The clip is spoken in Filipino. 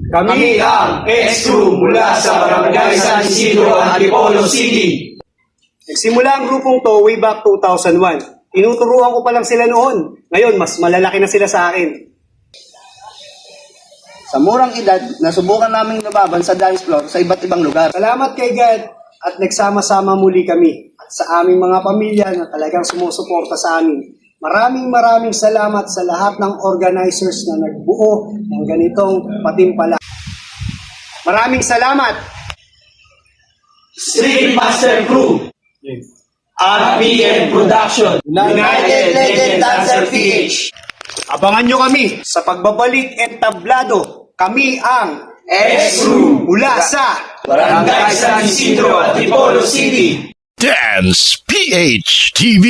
Kami ang X-Crew mula sa Barangay San Isidro, Antipolo City. Nagsimula ang grupong to way back 2001. Tinuturuan ko pa lang sila noon. Ngayon, mas malalaki na sila sa akin. Sa murang edad, nasubukan naming lumaban sa dance floor sa iba't ibang lugar. Salamat kay God at nagsama-sama muli kami at sa aming mga pamilya na talagang sumusuporta sa amin. Maraming salamat sa lahat ng organizers na nagbuo ng ganitong patimpala. Maraming salamat! Street Master Crew. RPM Production. United Legend Dancer PH. Abangan nyo kami sa pagbabalik entablado. Kami ang X-Crew mula sa Barangay San Isidro, Antipolo City. Dance PH TV.